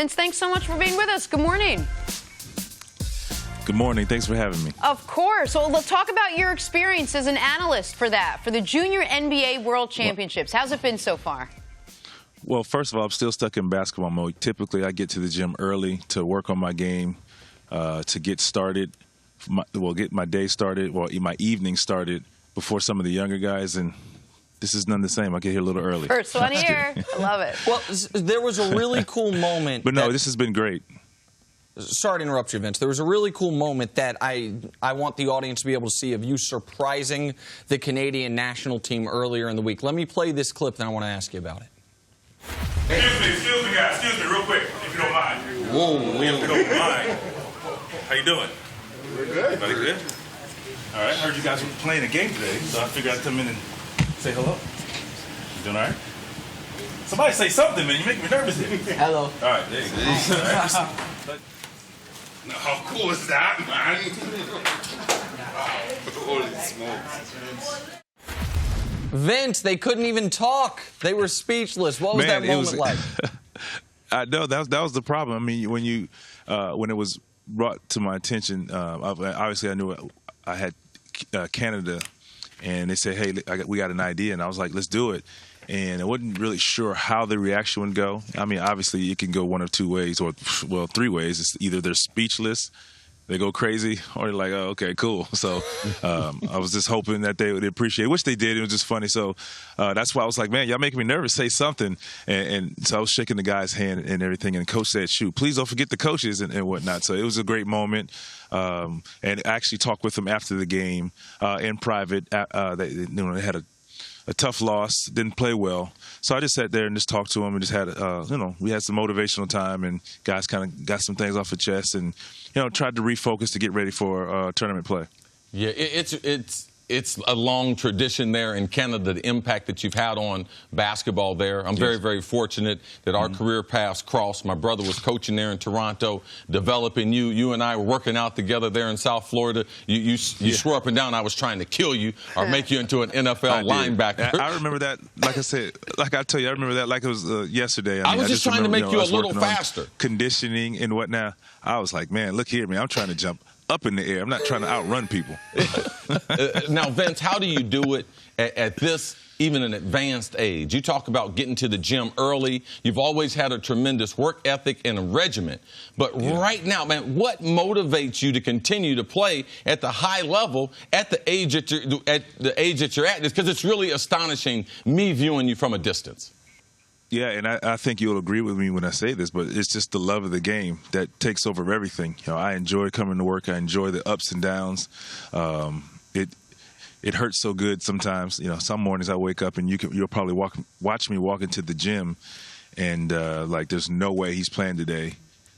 Vince, thanks so much for being with us. Good morning. Good morning. Thanks for having me. Of course. So let's talk about your experience as an analyst for the Junior NBA World Championships. How's it been so far? Well, first of all, I'm still stuck in basketball mode. Typically, I get to the gym early to work on my game, to get started, get my day started, my evening started before some of the younger guys, and this is none the same. I get here a little early. First one here. I love it. Well, there was a really cool moment. But no, this has been great. Sorry to interrupt you, Vince. There was a really cool moment that I want the audience to be able to see of you surprising the Canadian national team earlier in the week. Let me play this clip, then I want to ask you about it. Excuse me, guys. Excuse me, real quick, if you don't mind. Whoa, If you don't mind. How you doing? We're good. Everybody good? All right. I heard you guys were playing a game today, so I figured I'd come in and say hello. You doing all right? Somebody say something, man. You make me nervous here. Hello. All right, there you go. All right. Now, how cool is that, man? Wow. Holy smokes. Vince, they couldn't even talk. They were speechless. What was that moment like? I know that was the problem. I mean, when it was brought to my attention, obviously I knew I had Canada, and they said, "Hey, we got an idea," and I was like, "Let's do it." And I wasn't really sure how the reaction would go. I mean, obviously it can go one of two ways, or well, three ways. It's either they're speechless, they go crazy, or they're like, "Oh, okay, cool." So I was just hoping that they would appreciate it, which they did. It was just funny. So that's why I was like, man, y'all making me nervous. Say something. And so I was shaking the guy's hand and everything. And Coach said, shoot, please don't forget the coaches and whatnot. So it was a great moment. And I actually talked with them after the game in private. They had a tough loss, didn't play well. So I just sat there and just talked to him and just had, we had some motivational time, and guys kind of got some things off the chest and, tried to refocus to get ready for tournament play. Yeah, it's a long tradition there in Canada, the impact that you've had on basketball there. I'm very, very fortunate that our career paths crossed. My brother was coaching there in Toronto, developing you. You and I were working out together there in South Florida. You swore up and down I was trying to kill you or make you into an NFL linebacker. I remember that, like I said, like I tell you, I remember that like it was yesterday. I was just trying to make you a little faster. Conditioning and whatnot. I was like, man, look here, man, I'm trying to jump up in the air. I'm not trying to outrun people. Now, Vince, how do you do it at this, even an advanced age? You talk about getting to the gym early. You've always had a tremendous work ethic and a regiment. But right now, man, what motivates you to continue to play at the high level at the age that you're at? Because it's really astonishing, me viewing you from a distance. Yeah, and I think you'll agree with me when I say this, but it's just the love of the game that takes over everything. I enjoy coming to work. I enjoy the ups and downs. It hurts so good sometimes. Some mornings I wake up and you'll probably watch me walk into the gym, and like there's no way he's playing today.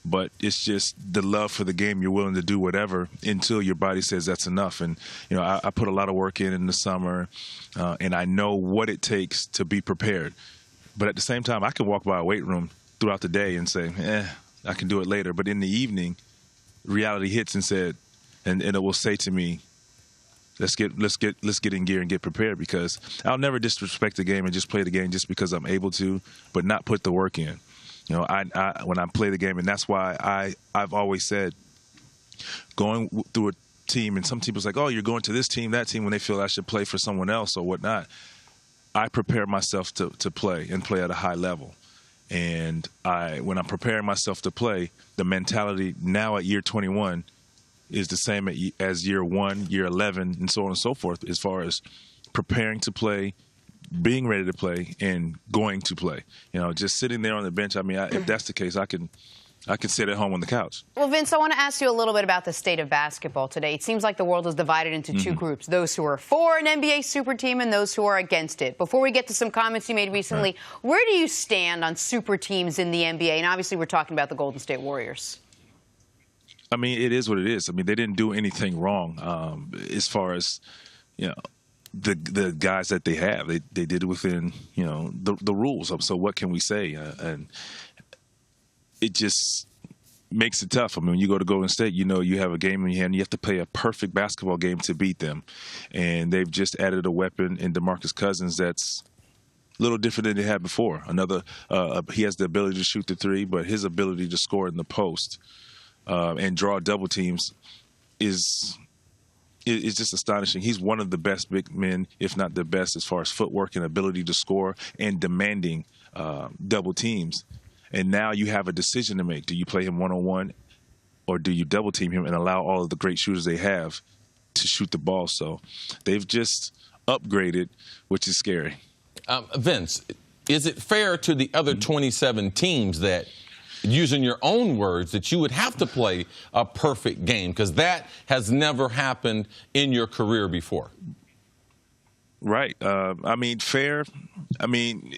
But it's just the love for the game. You're willing to do whatever until your body says that's enough. And I put a lot of work in the summer, and I know what it takes to be prepared. But at the same time, I can walk by a weight room throughout the day and say, I can do it later. But in the evening, reality hits and it will say to me, let's get in gear and get prepared, because I'll never disrespect the game and just play the game just because I'm able to, but not put the work in. When I play the game, and that's why I've always said, going through a team, and some people's like, oh, you're going to this team, that team, when they feel I should play for someone else or whatnot. I prepare myself to play and play at a high level. And when I'm preparing myself to play, the mentality now at year 21 is the same as year 1, year 11, and so on and so forth, as far as preparing to play, being ready to play, and going to play. Just sitting there on the bench, I mean, if that's the case, I can sit at home on the couch. Well, Vince, I want to ask you a little bit about the state of basketball today. It seems like the world is divided into two groups, those who are for an NBA super team and those who are against it. Before we get to some comments you made recently, where do you stand on super teams in the NBA? And obviously we're talking about the Golden State Warriors. I mean, it is what it is. I mean, they didn't do anything wrong as far as, the guys that they have. They did it within, the rules. So what can we say? And it just makes it tough. I mean, when you go to Golden State, you have a game in your hand. You have to play a perfect basketball game to beat them. And they've just added a weapon in DeMarcus Cousins that's little different than they had before. He has the ability to shoot the three, but his ability to score in the post and draw double teams is just astonishing. He's one of the best big men, if not the best, as far as footwork and ability to score and demanding double teams. And now you have a decision to make. Do you play him one-on-one, or do you double team him and allow all of the great shooters they have to shoot the ball? So they've just upgraded, which is scary. Vince, is it fair to the other 27 teams that, using your own words, that you would have to play a perfect game? Because that has never happened in your career before. Right. I mean, fair. I mean,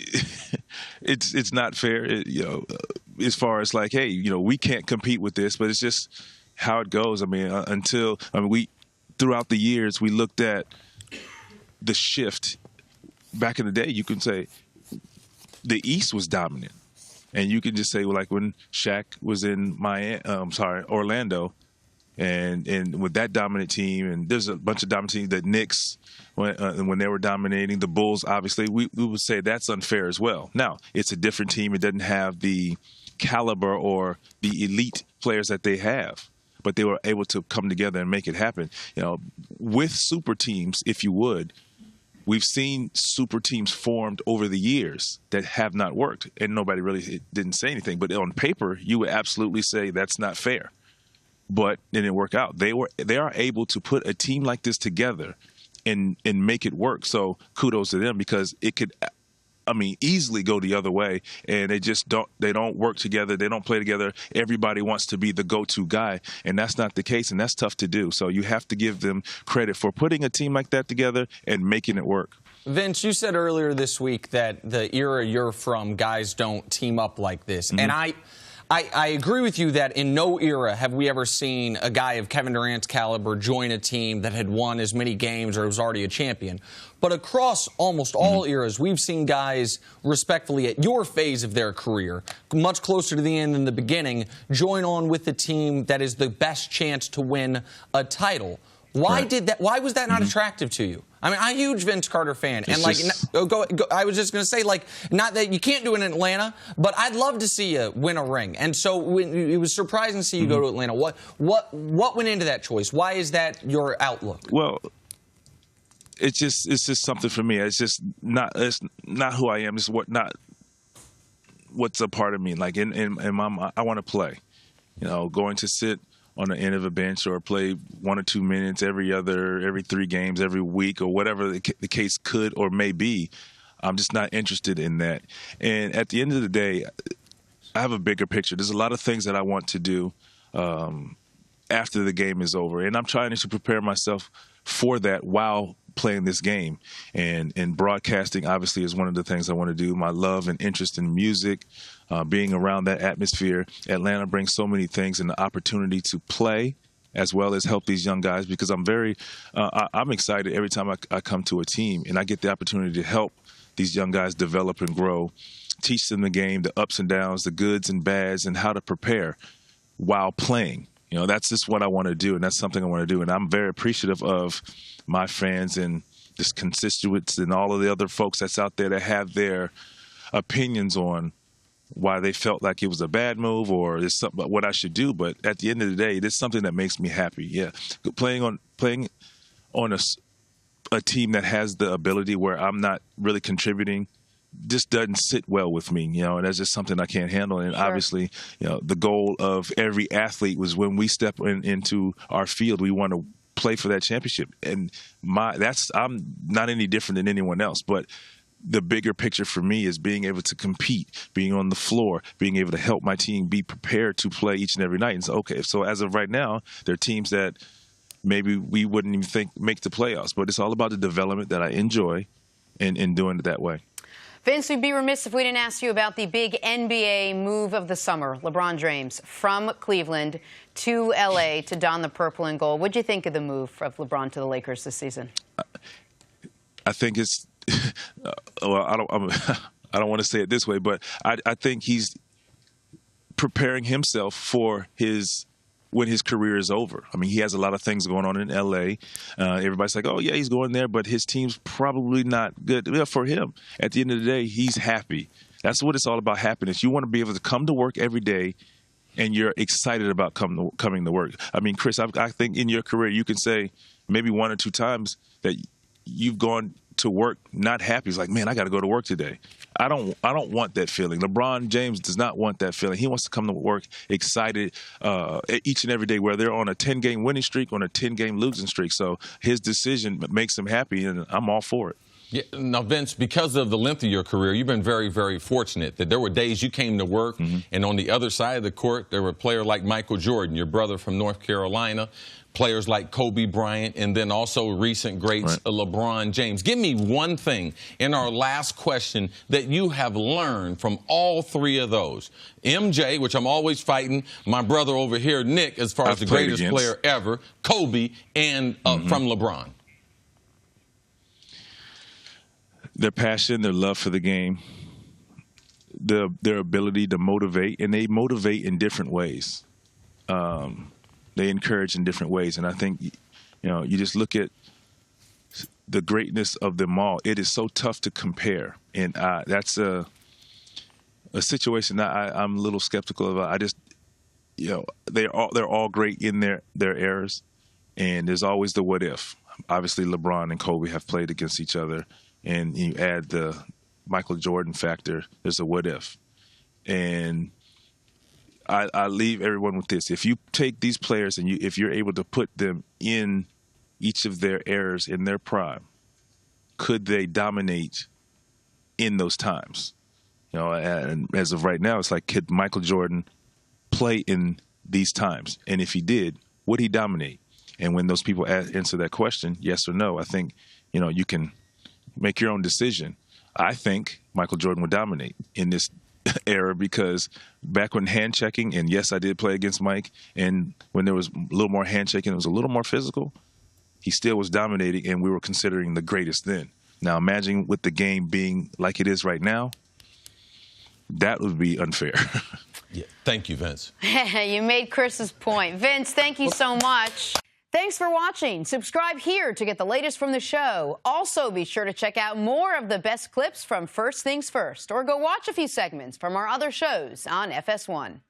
it's not fair, as far as like, hey, we can't compete with this, but it's just how it goes. I mean, throughout the years, we looked at the shift. Back in the day, you can say the East was dominant. And you can just say, well, like when Shaq was in Orlando, and with that dominant team, and there's a bunch of dominant teams, the Knicks, when they were dominating, the Bulls, obviously, we would say that's unfair as well. Now, it's a different team. It doesn't have the caliber or the elite players that they have, but they were able to come together and make it happen. With super teams, if you would, we've seen super teams formed over the years that have not worked, and nobody really didn't say anything. But on paper, you would absolutely say that's not fair. But it didn't work out. They are able to put a team like this together and make it work. So kudos to them, because it could, easily go the other way, and they don't work together. They don't play together. Everybody wants to be the go-to guy, and that's not the case, and that's tough to do. So you have to give them credit for putting a team like that together and making it work. Vince, you said earlier this week that the era you're from, guys don't team up like this. Mm-hmm. And I agree with you that in no era have we ever seen a guy of Kevin Durant's caliber join a team that had won as many games or was already a champion. But across almost all eras, we've seen guys, respectfully, at your phase of their career, much closer to the end than the beginning, join on with the team that is the best chance to win a title. Why was that not attractive to you? I'm a huge Vince Carter fan, and I was just going to say, not that you can't do it in Atlanta, but I'd love to see you win a ring. And so it was surprising to see you go to Atlanta. What went into that choice? Why is that your outlook? Well, it's just something for me. It's not who I am. It's what's a part of me. Like I want to play. Going to sit on the end of a bench or play 1 or 2 minutes every 3 games every week, or whatever the case could or may be. I'm just not interested in that. And at the end of the day, I have a bigger picture. There's a lot of things that I want to do after the game is over, and I'm trying to prepare myself for that while playing this game. And broadcasting, obviously, is one of the things I want to do. My love and interest in music, being around that atmosphere. Atlanta brings so many things, and the opportunity to play as well as help these young guys, because I'm excited every time I come to a team and I get the opportunity to help these young guys develop and grow, teach them the game, the ups and downs, the goods and bads, and how to prepare while playing. That's just what I want to do, and that's something I want to do. And I'm very appreciative of my fans and this constituents and all of the other folks that's out there that have their opinions on why they felt like it was a bad move or it's something about what I should do. But at the end of the day, it's something that makes me happy. Yeah, playing on a team that has the ability where I'm not really contributing just doesn't sit well with me, and that's just something I can't handle. And obviously, the goal of every athlete was when we step into our field, we want to play for that championship. And I'm not any different than anyone else, but the bigger picture for me is being able to compete, being on the floor, being able to help my team be prepared to play each and every night. And so as of right now, there are teams that maybe we wouldn't even think make the playoffs, but it's all about the development that I enjoy in doing it that way. Vince, we'd be remiss if we didn't ask you about the big NBA move of the summer. LeBron James from Cleveland to L.A. to don the purple and gold. What did you think of the move of LeBron to the Lakers this season? I think it's well, I don't want to say it this way, but I think he's preparing himself for his when his career is over. I mean, he has a lot of things going on in LA. Everybody's like, oh, yeah, he's going there, but his team's probably not good. Yeah, for him, at the end of the day, he's happy. That's what it's all about, happiness. You want to be able to come to work every day and you're excited about coming to work. I mean, Chris, I think in your career you can say maybe 1 or 2 times that you've gone to work not happy. It's like, man, I got to go to work today. I don't want that feeling. LeBron James does not want that feeling. He wants to come to work excited each and every day, whether they're on a 10-game winning streak or on a 10-game losing streak. So his decision makes him happy, and I'm all for it. Yeah, now, Vince, because of the length of your career, you've been very, very fortunate that there were days you came to work, and on the other side of the court, there were a player like Michael Jordan, your brother from North Carolina, players like Kobe Bryant, and then also recent greats, LeBron James. Give me one thing in our last question that you have learned from all 3 of those. MJ, which I'm always fighting, my brother over here, Nick, as far as the greatest player ever, Kobe, and from LeBron. Their passion, their love for the game, their ability to motivate, and they motivate in different ways. They encourage in different ways, and I think, you just look at the greatness of them all. It is so tough to compare, and that's a situation that I'm a little skeptical about. I just, they're all great in their eras, and there's always the what if. Obviously, LeBron and Kobe have played against each other. And you add the Michael Jordan factor, there's a what if. And I leave everyone with this. If you take these players and if you're able to put them in each of their eras in their prime, could they dominate in those times? And as of right now, it's like, could Michael Jordan play in these times? And if he did, would he dominate? And when those people answer that question, yes or no, I think, you can make your own decision. I think Michael Jordan would dominate in this era because back when hand checking, and yes, I did play against Mike, and when there was a little more hand checking, it was a little more physical, he still was dominating, and we were considering the greatest then. Now imagine with the game being like it is right now, that would be unfair. Yeah. Thank you, Vince. You made Chris's point. Vince, thank you so much. Thanks for watching. Subscribe here to get the latest from the show. Also, be sure to check out more of the best clips from First Things First, or go watch a few segments from our other shows on FS1.